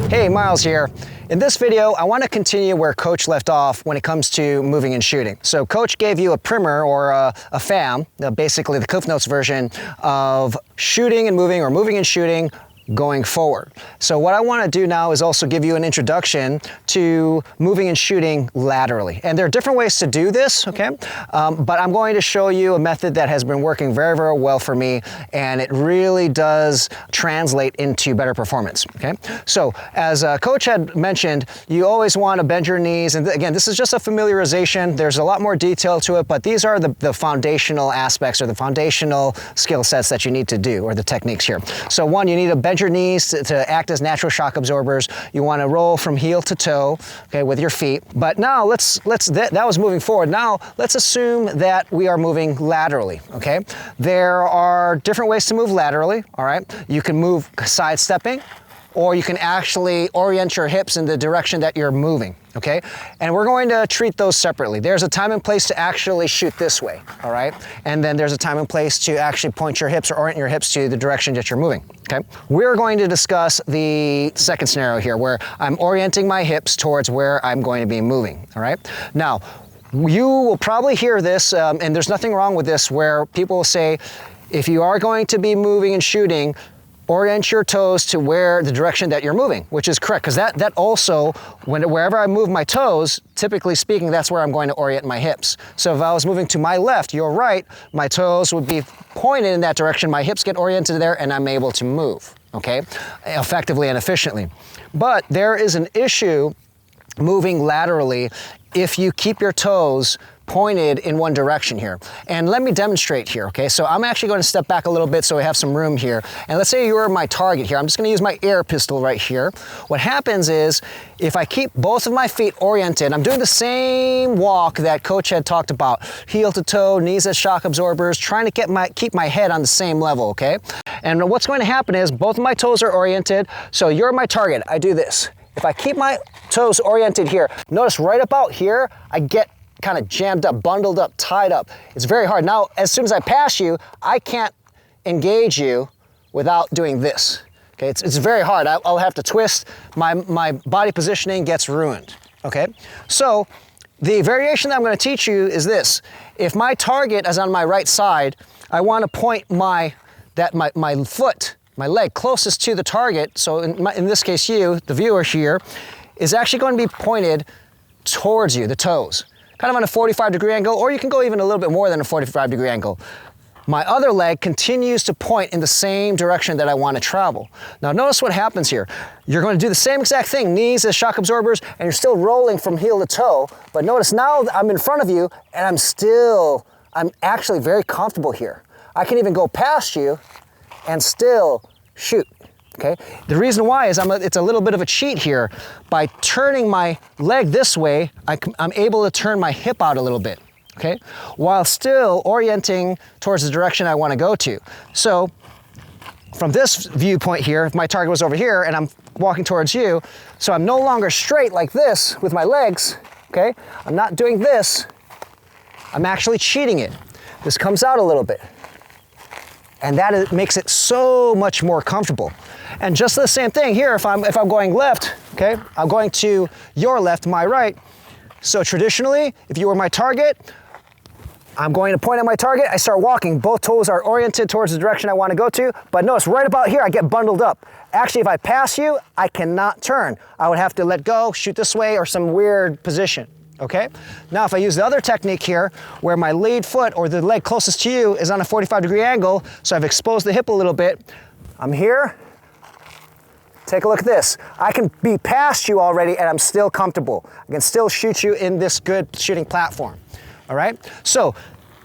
Hey, Myles here. In this video, I want to continue where Coach left off when it comes to moving and shooting. So Coach gave you a primer or a FAM, basically the Cliff Notes version of shooting and moving or moving and shooting going forward. So what I want to do now is also give you an introduction to moving and shooting laterally. And there are different ways to do this, okay? But I'm going to show you a method that has been working very, very well for me, and it really does translate into better performance, okay? So as Coach had mentioned, you always want to bend your knees. And again, this is just a familiarization. There's a lot more detail to it, but these are the foundational aspects or the foundational skill sets that you need to do, or the techniques here. So one, you need to bend your knees to act as natural shock absorbers. You want to roll from heel to toe, okay, with your feet. But now that was moving forward. Now let's assume that we are moving laterally, okay? There are different ways to move laterally, all right? You can move sidestepping, or you can actually orient your hips in the direction that you're moving, okay? And we're going to treat those separately. There's a time and place to actually shoot this way, all right? And then there's a time and place to actually point your hips or orient your hips to the direction that you're moving, okay? We're going to discuss the second scenario here, where I'm orienting my hips towards where I'm going to be moving, all right? Now, you will probably hear this, and there's nothing wrong with this, where people will say, if you are going to be moving and shooting, orient your toes to where the direction that you're moving, which is correct, because that also, wherever I move my toes, typically speaking, that's where I'm going to orient my hips. So if I was moving to my left, your right, my toes would be pointed in that direction, my hips get oriented there, and I'm able to move, okay, effectively and efficiently. But there is an issue moving laterally if you keep your toes pointed in one direction here. And let me demonstrate here, okay? So I'm actually going to step back a little bit so we have some room here. And let's say you're my target here. I'm just going to use my air pistol right here. What happens is, if I keep both of my feet oriented, I'm doing the same walk that Coach had talked about, heel to toe, knees as shock absorbers, trying to keep my head on the same level, okay? And what's going to happen is, both of my toes are oriented, so you're my target. I do this. If I keep my toes oriented here, notice right about here, I get kind of jammed up, bundled up, tied up. It's very hard. Now, as soon as I pass you, I can't engage you without doing this. Okay, it's very hard. I'll have to twist. My body positioning gets ruined. Okay, so the variation that I'm going to teach you is this. If my target is on my right side, I want to point my foot, my leg closest to the target. So in this case, you, the viewer here, is actually going to be pointed towards you, the toes. Kind of on a 45-degree angle, or you can go even a little bit more than a 45-degree angle. My other leg continues to point in the same direction that I want to travel. Now notice what happens here. You're going to do the same exact thing, knees as shock absorbers, and you're still rolling from heel to toe, but notice now I'm in front of you, and I'm actually very comfortable here. I can even go past you and still shoot. Okay. The reason why is it's a little bit of a cheat here. By turning my leg this way, I'm able to turn my hip out a little bit, okay, while still orienting towards the direction I want to go to. So from this viewpoint here, if my target was over here and I'm walking towards you, so I'm no longer straight like this with my legs, okay, I'm not doing this, I'm actually cheating it. This comes out a little bit. And that makes it so much more comfortable. And just the same thing here, if I'm going left, okay, I'm going to your left, my right. So traditionally, if you were my target, I'm going to point at my target, I start walking, both toes are oriented towards the direction I want to go to, but notice right about here, I get bundled up. Actually, if I pass you, I cannot turn. I would have to let go, shoot this way, or some weird position. Okay? Now if I use the other technique here, where my lead foot or the leg closest to you is on a 45-degree angle, so I've exposed the hip a little bit, I'm here, take a look at this. I can be past you already and I'm still comfortable. I can still shoot you in this good shooting platform. All right? So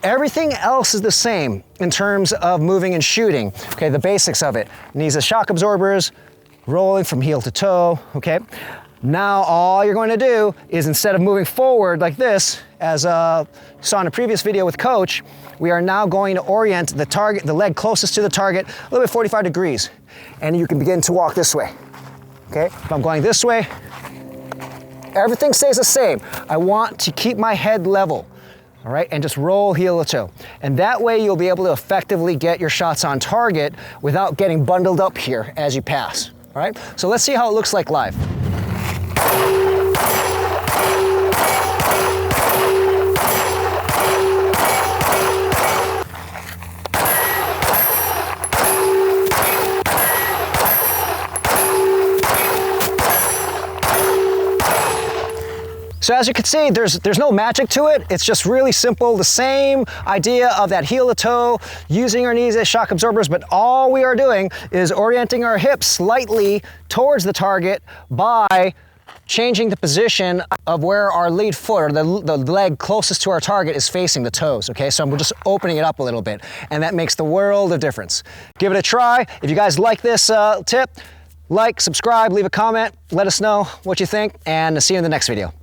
everything else is the same in terms of moving and shooting. Okay, the basics of it. Knees as shock absorbers, rolling from heel to toe, okay? Now all you're going to do is, instead of moving forward like this, as you saw in a previous video with Coach, we are now going to orient the target, the leg closest to the target, a little bit 45 degrees. And you can begin to walk this way. Okay, if I'm going this way, everything stays the same. I want to keep my head level. all right, and just roll heel to toe. And that way you'll be able to effectively get your shots on target without getting bundled up here as you pass, all right? So let's see how it looks like live. So as you can see, there's no magic to it. It's just really simple. The same idea of that heel to toe, using our knees as shock absorbers, but all we are doing is orienting our hips slightly towards the target by changing the position of where our lead foot, or the leg closest to our target, is facing the toes, okay? So we're just opening it up a little bit, and that makes the world of difference. Give it a try. If you guys like this tip, like, subscribe, leave a comment, let us know what you think, and see you in the next video.